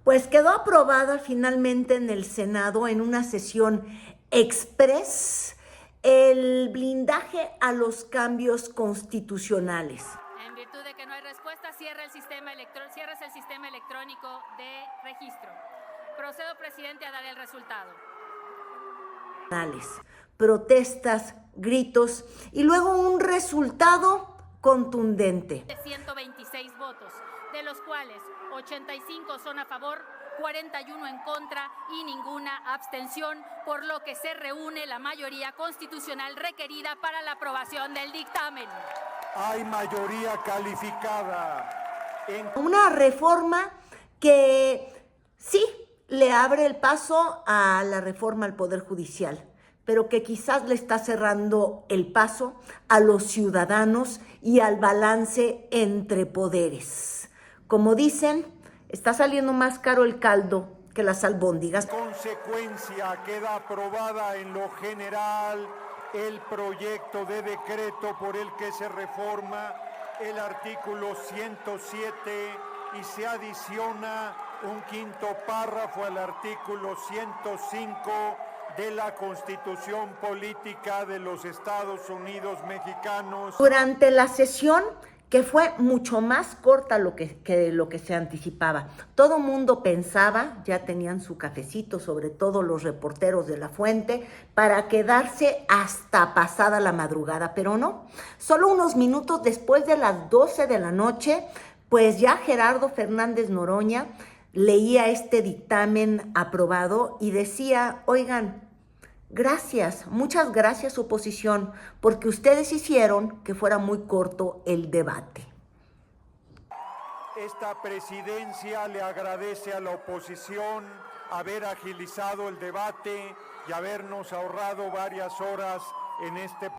Pues quedó aprobada finalmente en el Senado en una sesión express el blindaje a los cambios constitucionales. En virtud de que no hay respuesta, cierres el sistema electrónico de registro. Procedo, presidente, a dar el resultado. Protestas, gritos y luego un resultado contundente. 126 votos, de los cuales 85 son a favor, 41 en contra y ninguna abstención, por lo que se reúne la mayoría constitucional requerida para la aprobación del dictamen. Hay mayoría calificada. Una reforma que sí le abre el paso a la reforma al Poder Judicial, pero que quizás le está cerrando el paso a los ciudadanos y al balance entre poderes. Como dicen, está saliendo más caro el caldo que las albóndigas. En consecuencia, queda aprobada en lo general el proyecto de decreto por el que se reforma el artículo 107 y se adiciona un quinto párrafo al artículo 105 de la Constitución Política de los Estados Unidos Mexicanos. Durante la sesión, que fue mucho más corta que lo que se anticipaba. Todo mundo pensaba, ya tenían su cafecito, sobre todo los reporteros de La Fuente, para quedarse hasta pasada la madrugada, pero no. Solo unos minutos después de las 12 de la noche, pues ya Gerardo Fernández Noroña leía este dictamen aprobado y decía, oigan, gracias, muchas gracias oposición, porque ustedes hicieron que fuera muy corto el debate. Esta presidencia le agradece a la oposición haber agilizado el debate y habernos ahorrado varias horas en este.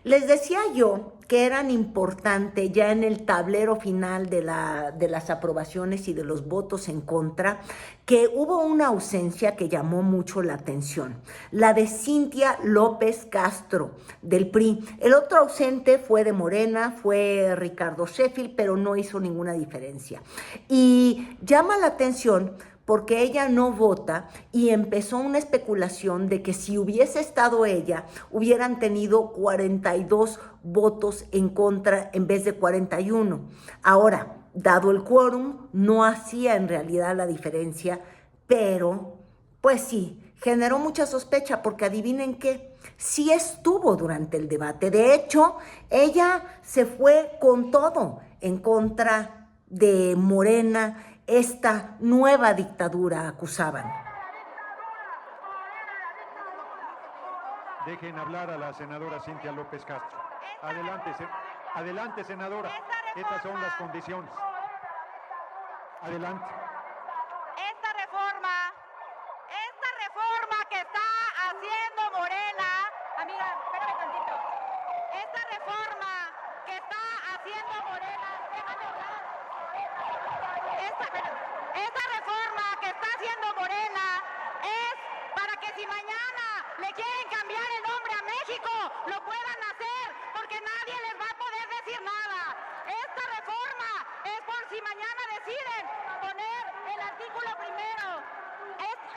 Les decía yo que eran importantes ya en el tablero final de las aprobaciones y de los votos en contra, que hubo una ausencia que llamó mucho la atención, la de Cintia López Castro, del PRI. El otro ausente fue de Morena, fue Ricardo Sheffield, pero no hizo ninguna diferencia. Y llama la atención porque ella no vota y empezó una especulación de que si hubiese estado ella, hubieran tenido 42 votos en contra en vez de 41. Ahora, dado el quórum, no hacía en realidad la diferencia, pero pues sí, generó mucha sospecha porque adivinen qué, sí estuvo durante el debate. De hecho, ella se fue con todo en contra de Morena, esta nueva dictadura, acusaban. Dejen hablar a la senadora Cintia López Castro. Adelante, senadora. Estas son las condiciones. Adelante. Esta reforma que está haciendo Morena, amiga, espérame tantito. Esta reforma que está haciendo Morena, déjame hablar. Esta reforma que está haciendo Morena es para que si mañana le quieren cambiar el nombre a México, lo puedan hacer, porque nadie les va a poder decir nada. Esta reforma es por si mañana deciden poner el artículo primero.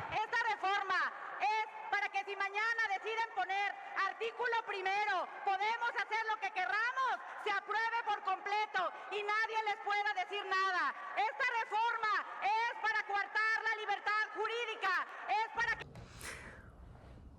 Esta reforma es para que si mañana deciden poner artículo primero, podemos hacer lo que querramos, se apruebe por completo y nadie les pueda decir nada. Esta reforma es para coartar la libertad jurídica, es para que...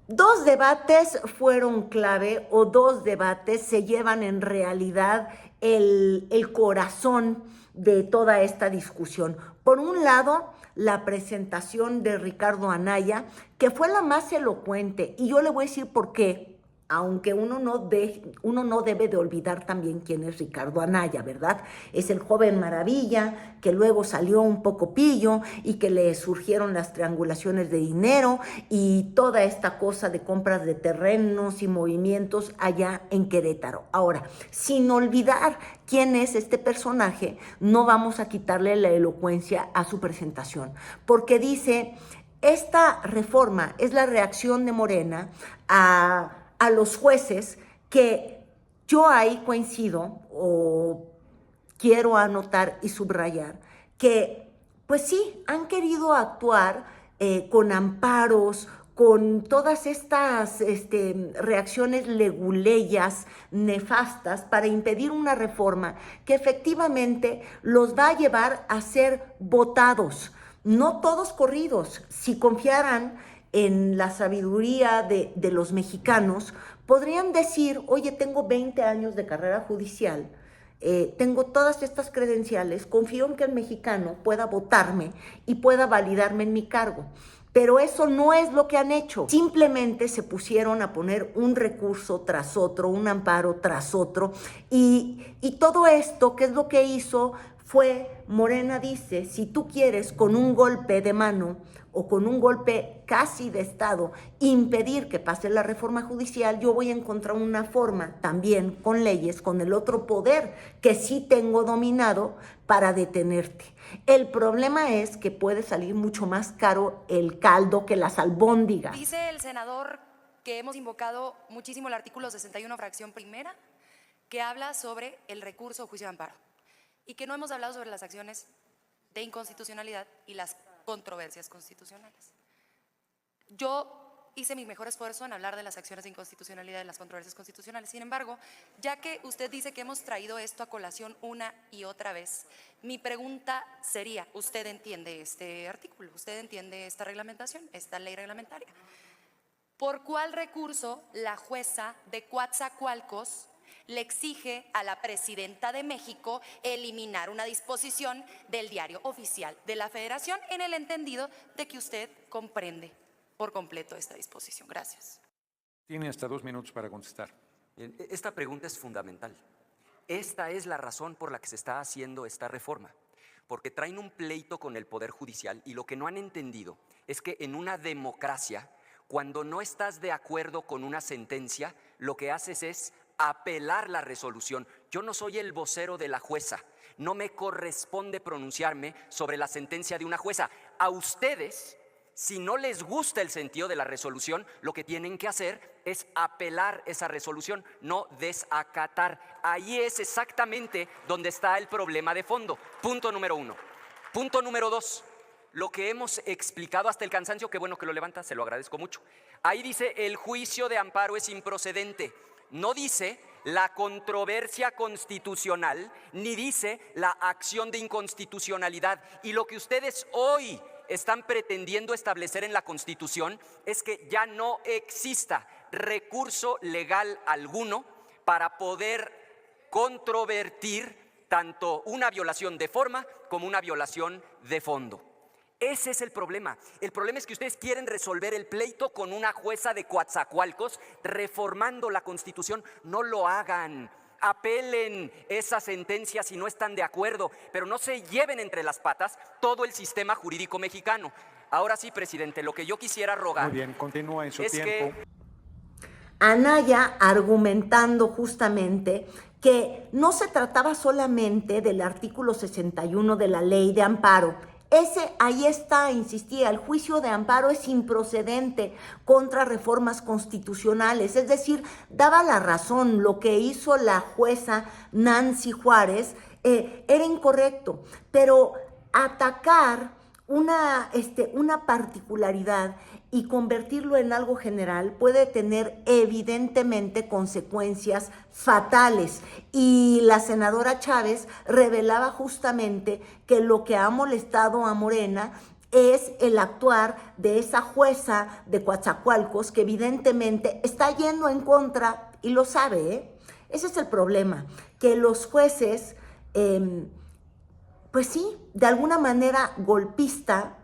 Dos debates fueron clave, o dos debates se llevan en realidad el corazón de toda esta discusión. Por un lado, la presentación de Ricardo Anaya, que fue la más elocuente, y yo le voy a decir por qué, aunque uno no debe de olvidar también quién es Ricardo Anaya, ¿verdad? Es el joven maravilla que luego salió un poco pillo y que le surgieron las triangulaciones de dinero y toda esta cosa de compras de terrenos y movimientos allá en Querétaro. Ahora, sin olvidar quién es este personaje, no vamos a quitarle la elocuencia a su presentación, porque dice, esta reforma es la reacción de Morena a los jueces, que yo ahí coincido o quiero anotar y subrayar que pues sí, han querido actuar con amparos, con todas estas reacciones leguleyas, nefastas, para impedir una reforma que efectivamente los va a llevar a ser votados, no todos corridos. Si confiaran en la sabiduría de los mexicanos, podrían decir, oye, tengo 20 años de carrera judicial, tengo todas estas credenciales, confío en que el mexicano pueda votarme y pueda validarme en mi cargo. Pero eso no es lo que han hecho. Simplemente se pusieron a poner un recurso tras otro, un amparo tras otro. Y todo esto, ¿qué es lo que hizo? Fue, Morena dice, si tú quieres con un golpe de mano o con un golpe casi de Estado impedir que pase la reforma judicial, yo voy a encontrar una forma también con leyes, con el otro poder que sí tengo dominado para detenerte. El problema es que puede salir mucho más caro el caldo que las albóndigas. Dice el senador que hemos invocado muchísimo el artículo 61, fracción primera, que habla sobre el recurso o juicio de amparo y que no hemos hablado sobre las acciones de inconstitucionalidad y las controversias constitucionales. Yo hice mi mejor esfuerzo en hablar de las acciones de inconstitucionalidad y de las controversias constitucionales. Sin embargo, ya que usted dice que hemos traído esto a colación una y otra vez, mi pregunta sería, ¿usted entiende este artículo? ¿Usted entiende esta reglamentación, esta ley reglamentaria? ¿Por cuál recurso la jueza de Coatzacoalcos le exige a la presidenta de México eliminar una disposición del Diario Oficial de la Federación, en el entendido de que usted comprende por completo esta disposición? Gracias. Tiene hasta 2 minutos para contestar. Bien, esta pregunta es fundamental. Esta es la razón por la que se está haciendo esta reforma, porque traen un pleito con el Poder Judicial y lo que no han entendido es que en una democracia, cuando no estás de acuerdo con una sentencia, lo que haces es apelar la resolución. Yo no soy el vocero de la jueza, no me corresponde pronunciarme sobre la sentencia de una jueza. A ustedes, si no les gusta el sentido de la resolución, lo que tienen que hacer es apelar esa resolución, no desacatar. Ahí es exactamente donde está el problema de fondo. Punto número 1. Punto número 2. Lo que hemos explicado hasta el cansancio, qué bueno que lo levanta, se lo agradezco mucho. Ahí dice, el juicio de amparo es improcedente. No dice la controversia constitucional, ni dice la acción de inconstitucionalidad. Y lo que ustedes hoy están pretendiendo establecer en la Constitución es que ya no exista recurso legal alguno para poder controvertir tanto una violación de forma como una violación de fondo. Ese es el problema. El problema es que ustedes quieren resolver el pleito con una jueza de Coatzacoalcos reformando la Constitución. No lo hagan. Apelen esa sentencia si no están de acuerdo, pero no se lleven entre las patas todo el sistema jurídico mexicano. Ahora sí, presidente, lo que yo quisiera rogar. Muy bien, continúa en su es tiempo. Anaya argumentando justamente que no se trataba solamente del artículo 61 de la ley de amparo. Ahí está, insistía, el juicio de amparo es improcedente contra reformas constitucionales, es decir, daba la razón, lo que hizo la jueza Nancy Juárez era incorrecto, pero atacar una particularidad y convertirlo en algo general puede tener evidentemente consecuencias fatales. Y la senadora Chávez revelaba justamente que lo que ha molestado a Morena es el actuar de esa jueza de Coatzacoalcos que evidentemente está yendo en contra y lo sabe, ¿eh? Ese es el problema, que los jueces, pues sí, de alguna manera golpista,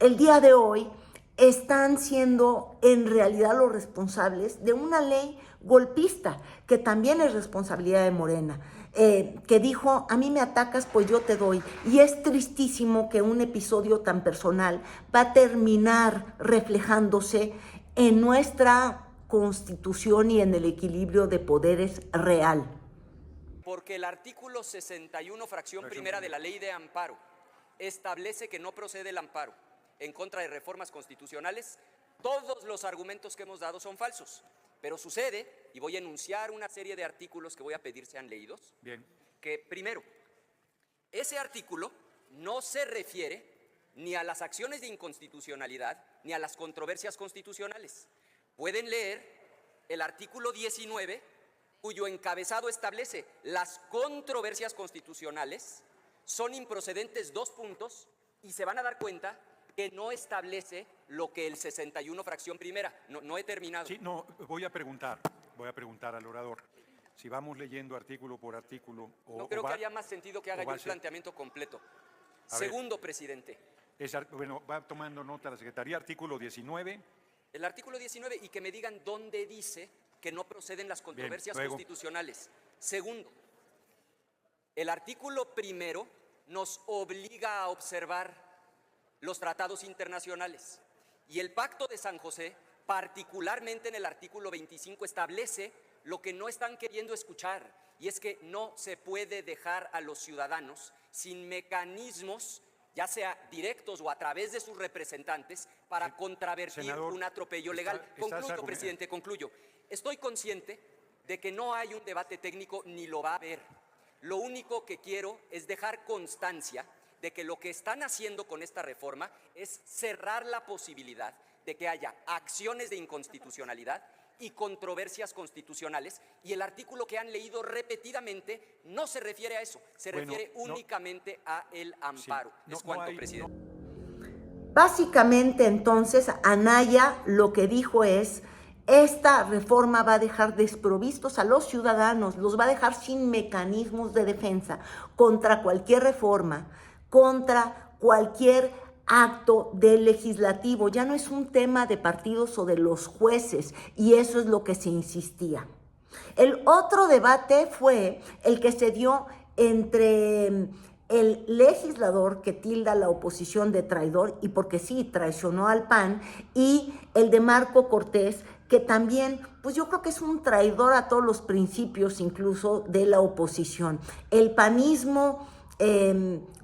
el día de hoy están siendo en realidad los responsables de una ley golpista, que también es responsabilidad de Morena, que dijo, a mí me atacas, pues yo te doy. Y es tristísimo que un episodio tan personal va a terminar reflejándose en nuestra Constitución y en el equilibrio de poderes real. Porque el artículo 61, fracción primera de la ley de amparo, establece que no procede el amparo en contra de reformas constitucionales. Todos los argumentos que hemos dado son falsos, pero sucede, y voy a enunciar una serie de artículos que voy a pedir sean leídos. Bien. Que primero, ese artículo no se refiere ni a las acciones de inconstitucionalidad ni a las controversias constitucionales. Pueden leer el artículo 19, cuyo encabezado establece: las controversias constitucionales son improcedentes, 2 puntos, y se van a dar cuenta que no establece lo que el 61 fracción primera. No he terminado. Sí, no, voy a preguntar al orador. Si vamos leyendo artículo por artículo. No creo que haya más sentido que haga yo el planteamiento completo. Segundo, presidente. Bueno, va tomando nota la Secretaría. Artículo 19. El artículo 19, y que me digan dónde dice que no proceden las controversias constitucionales. Segundo, el artículo primero nos obliga a observar los tratados internacionales. Y el Pacto de San José, particularmente en el artículo 25, establece lo que no están queriendo escuchar, y es que no se puede dejar a los ciudadanos sin mecanismos, ya sea directos o a través de sus representantes, para contravertir senador, un atropello legal. Concluyo, presidente, concluyo. Estoy consciente de que no hay un debate técnico ni lo va a haber. Lo único que quiero es dejar constancia de que lo que están haciendo con esta reforma es cerrar la posibilidad de que haya acciones de inconstitucionalidad y controversias constitucionales, y el artículo que han leído repetidamente no se refiere a eso, se refiere únicamente a el amparo. Sí, Es cuanto, presidente. Básicamente, entonces, Anaya lo que dijo es: esta reforma va a dejar desprovistos a los ciudadanos, los va a dejar sin mecanismos de defensa contra cualquier reforma, contra cualquier acto del legislativo. Ya no es un tema de partidos o de los jueces, y eso es lo que se insistía. El otro debate fue el que se dio entre el legislador que tilda a la oposición de traidor, y porque sí, traicionó al PAN, y el de Marco Cortés, que también, pues yo creo que es un traidor a todos los principios, incluso de la oposición. El panismo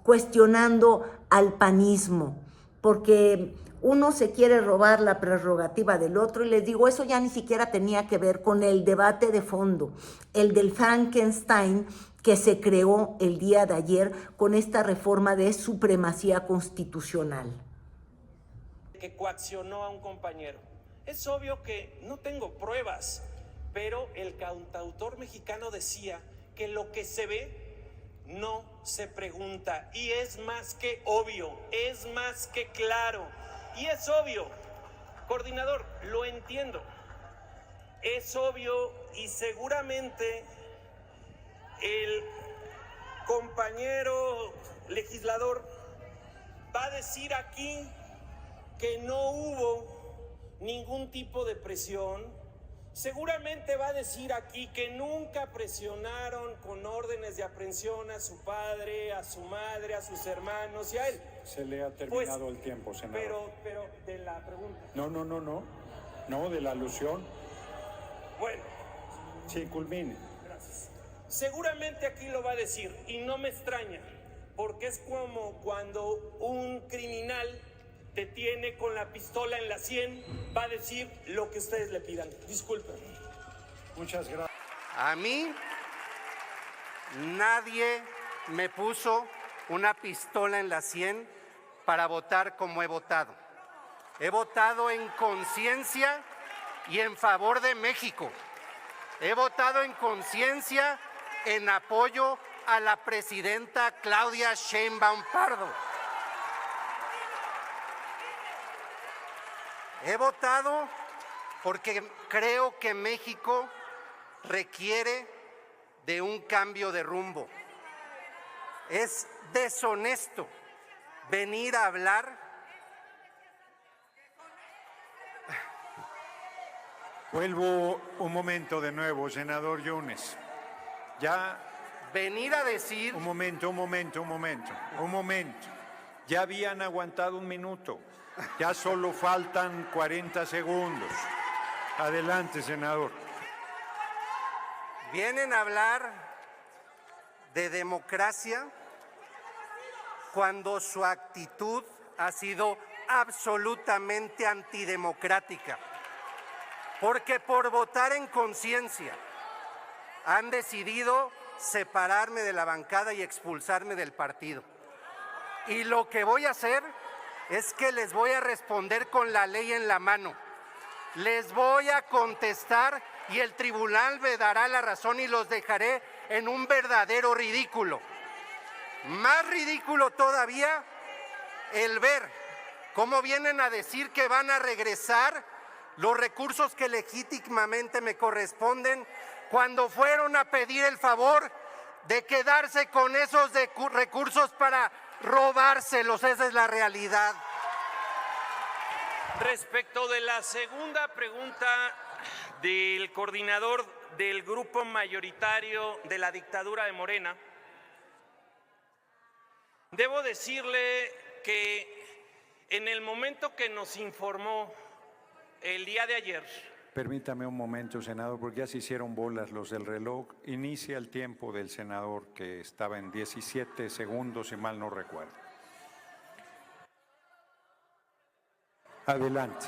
cuestionando al panismo, porque uno se quiere robar la prerrogativa del otro, y les digo, eso ya ni siquiera tenía que ver con el debate de fondo, el del Frankenstein que se creó el día de ayer con esta reforma de supremacía constitucional. Que coaccionó a un compañero. Es obvio que no tengo pruebas, pero el cantautor mexicano decía que lo que se ve no se pregunta, y es más que obvio, es más que claro, y es obvio, coordinador, lo entiendo, es obvio, y seguramente el compañero legislador va a decir aquí que no hubo ningún tipo de presión. Seguramente va a decir aquí que nunca presionaron con órdenes de aprehensión a su padre, a su madre, a sus hermanos y a él. Se le ha terminado el tiempo, senador. Pero de la pregunta. No, de la alusión. Bueno. Sí, culmine. Gracias. Seguramente aquí lo va a decir, y no me extraña, porque es como cuando un criminal te tiene con la pistola en la 100, va a decir lo que ustedes le pidan. Disculpen. Muchas gracias. A mí nadie me puso una pistola en la 100 para votar como he votado. He votado en conciencia y en favor de México. He votado en conciencia en apoyo a la presidenta Claudia Sheinbaum Pardo. He votado porque creo que México requiere de un cambio de rumbo. Es deshonesto venir a hablar. Vuelvo un momento de nuevo, senador Yunes. Ya. Venir a decir. Un momento. Ya habían aguantado un minuto. Ya solo faltan 40 segundos. Adelante, senador. Vienen a hablar de democracia cuando su actitud ha sido absolutamente antidemocrática. Porque por votar en conciencia han decidido separarme de la bancada y expulsarme del partido. Y lo que voy a hacer es que les voy a responder con la ley en la mano. Les voy a contestar y el tribunal me dará la razón y los dejaré en un verdadero ridículo. Más ridículo todavía el ver cómo vienen a decir que van a regresar los recursos que legítimamente me corresponden cuando fueron a pedir el favor de quedarse con esos recursos para robárselos. Esa es la realidad. Respecto de la segunda pregunta del coordinador del grupo mayoritario de la dictadura de Morena, debo decirle que en el momento que nos informó el día de ayer. Permítame un momento, senador, porque ya se hicieron bolas los del reloj. Inicia el tiempo del senador, que estaba en 17 segundos, si mal no recuerdo. Adelante.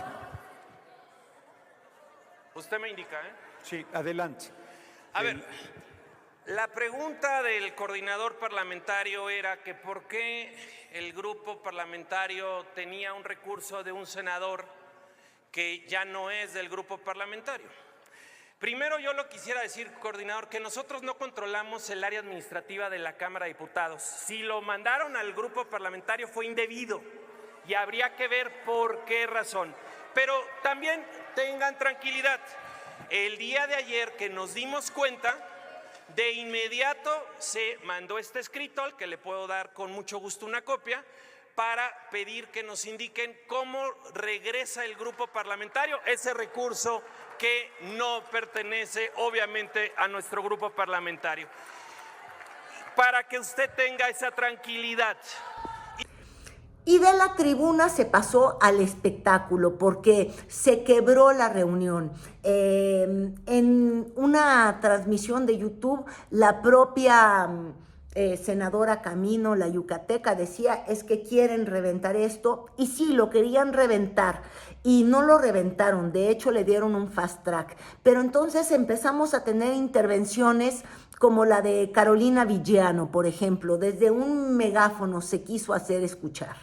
Usted me indica, ¿eh? Sí, adelante. A ver, la pregunta del coordinador parlamentario era que por qué el grupo parlamentario tenía un recurso de un senador que ya no es del grupo parlamentario. Primero yo lo quisiera decir, coordinador, que nosotros no controlamos el área administrativa de la Cámara de Diputados. Si lo mandaron al grupo parlamentario fue indebido y habría que ver por qué razón. Pero también tengan tranquilidad. El día de ayer que nos dimos cuenta, de inmediato se mandó este escrito, al que le puedo dar con mucho gusto una copia, para pedir que nos indiquen cómo regresa el grupo parlamentario ese recurso que no pertenece obviamente a nuestro grupo parlamentario. Para que usted tenga esa tranquilidad. Y de la tribuna se pasó al espectáculo porque se quebró la reunión. En una transmisión de YouTube, la propia senadora Camino, la yucateca, decía es que quieren reventar esto, y sí, lo querían reventar y no lo reventaron, de hecho le dieron un fast track, pero entonces empezamos a tener intervenciones como la de Carolina Villano, por ejemplo, desde un megáfono se quiso hacer escuchar.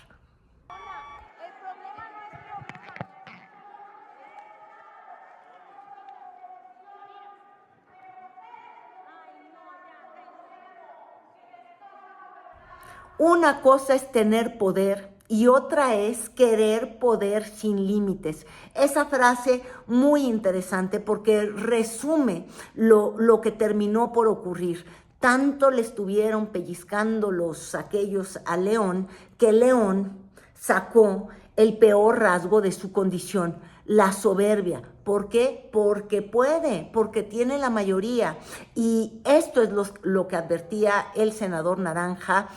Una cosa es tener poder y otra es querer poder sin límites. Esa frase muy interesante porque resume lo que terminó por ocurrir. Tanto le estuvieron pellizcando aquellos a León, que León sacó el peor rasgo de su condición, la soberbia. ¿Por qué? Porque puede, porque tiene la mayoría. Y esto es lo que advertía el senador naranja,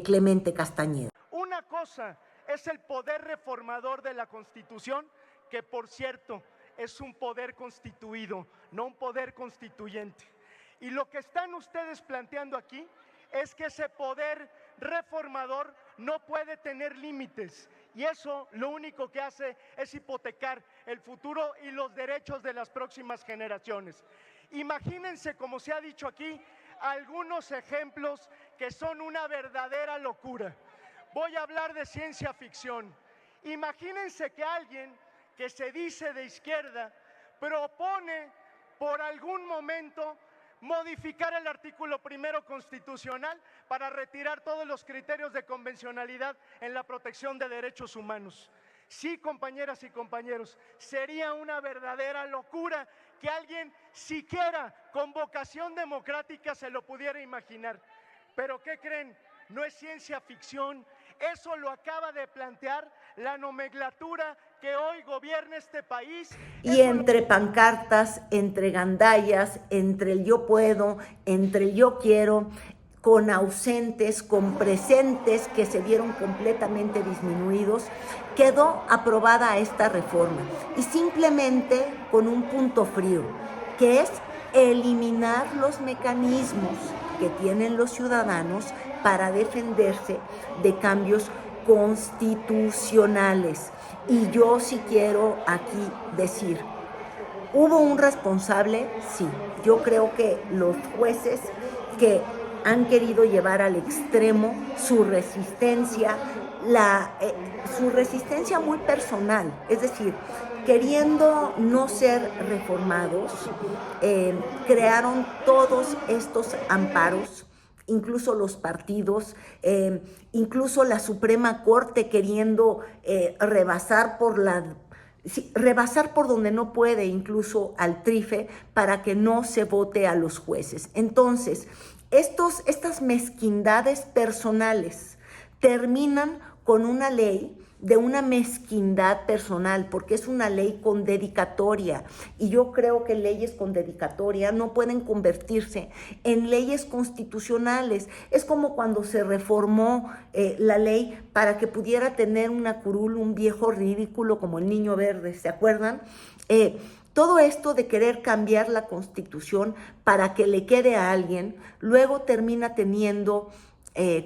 Clemente Castañeda. Una cosa es el poder reformador de la Constitución, que por cierto es un poder constituido, no un poder constituyente. Y lo que están ustedes planteando aquí es que ese poder reformador no puede tener límites, y eso lo único que hace es hipotecar el futuro y los derechos de las próximas generaciones. Imagínense, como se ha dicho aquí, algunos ejemplos que son una verdadera locura. Voy a hablar de ciencia ficción. Imagínense que alguien que se dice de izquierda propone por algún momento modificar el artículo 1 constitucional para retirar todos los criterios de convencionalidad en la protección de derechos humanos. Sí, compañeras y compañeros, sería una verdadera locura que alguien siquiera con vocación democrática se lo pudiera imaginar. Pero ¿qué creen? No es ciencia ficción, eso lo acaba de plantear la nomenclatura que hoy gobierna este país. Y entre pancartas, entre gandallas, entre el yo puedo, entre el yo quiero, con ausentes, con presentes que se vieron completamente disminuidos, quedó aprobada esta reforma. Y simplemente con un punto frío, que es eliminar los mecanismos que tienen los ciudadanos para defenderse de cambios constitucionales. Y yo sí quiero aquí decir, ¿hubo un responsable? Sí. Yo creo que los jueces que han querido llevar al extremo su resistencia, su resistencia muy personal, es decir, queriendo no ser reformados, crearon todos estos amparos, incluso los partidos, incluso la Suprema Corte queriendo rebasar por donde no puede, incluso al TRIFE, para que no se vote a los jueces. Entonces, estas mezquindades personales terminan con una ley de una mezquindad personal, porque es una ley con dedicatoria, y yo creo que leyes con dedicatoria no pueden convertirse en leyes constitucionales. Es como cuando se reformó la ley para que pudiera tener una curul un viejo ridículo como el Niño Verde, ¿se acuerdan? Todo esto de querer cambiar la Constitución para que le quede a alguien, luego termina teniendo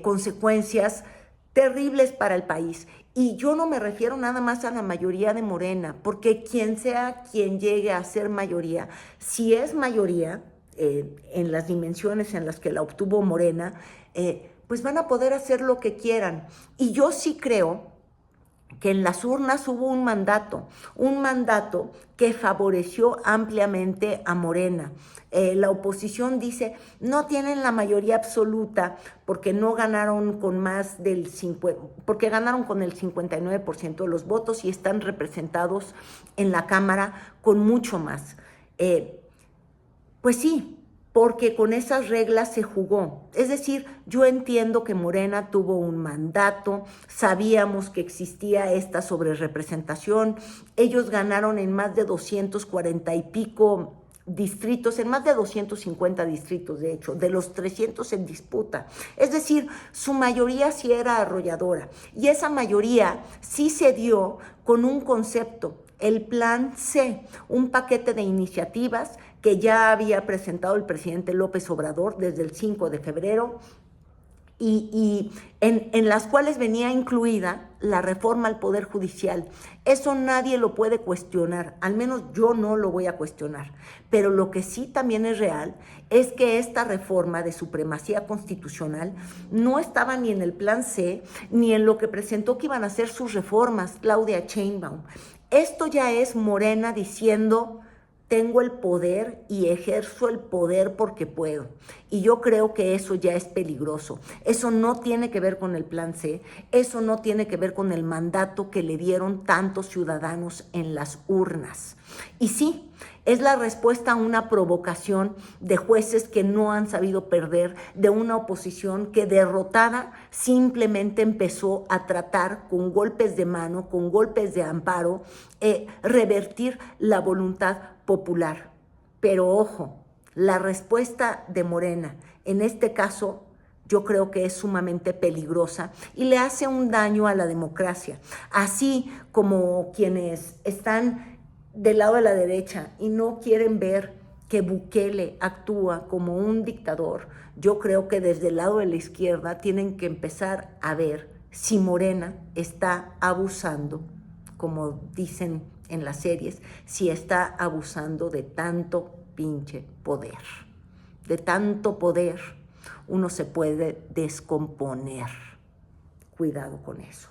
consecuencias terribles para el país. Y yo no me refiero nada más a la mayoría de Morena, porque quien sea quien llegue a ser mayoría, si es mayoría en las dimensiones en las que la obtuvo Morena, pues van a poder hacer lo que quieran. Y yo sí creo que en las urnas hubo un mandato que favoreció ampliamente a Morena. La oposición dice, no tienen la mayoría absoluta porque no ganaron con más del 50%, porque ganaron con el 59% de los votos y están representados en la Cámara con mucho más. Pues sí, porque con esas reglas se jugó. Es decir, yo entiendo que Morena tuvo un mandato, sabíamos que existía esta sobrerepresentación, ellos ganaron en más de 240 y pico distritos, en más de 250 distritos, de hecho, de los 300 en disputa. Es decir, su mayoría sí era arrolladora, y esa mayoría sí se dio con un concepto, el Plan C, un paquete de iniciativas que ya había presentado el presidente López Obrador desde el 5 de febrero, y en las cuales venía incluida la reforma al Poder Judicial. Eso nadie lo puede cuestionar, al menos yo no lo voy a cuestionar. Pero lo que sí también es real es que esta reforma de supremacía constitucional no estaba ni en el Plan C, ni en lo que presentó que iban a hacer sus reformas, Claudia Sheinbaum. Esto ya es Morena diciendo, tengo el poder y ejerzo el poder porque puedo. Y yo creo que eso ya es peligroso. Eso no tiene que ver con el Plan C, eso no tiene que ver con el mandato que le dieron tantos ciudadanos en las urnas. Y sí, es la respuesta a una provocación de jueces que no han sabido perder, de una oposición que derrotada simplemente empezó a tratar con golpes de mano, con golpes de amparo, revertir la voluntad popular. Pero ojo, la respuesta de Morena, en este caso, yo creo que es sumamente peligrosa y le hace un daño a la democracia. Así como quienes están del lado de la derecha y no quieren ver que Bukele actúa como un dictador, yo creo que desde el lado de la izquierda tienen que empezar a ver si Morena está abusando, como dicen en las series, si está abusando de tanto pinche poder. De tanto poder uno se puede descomponer. Cuidado con eso.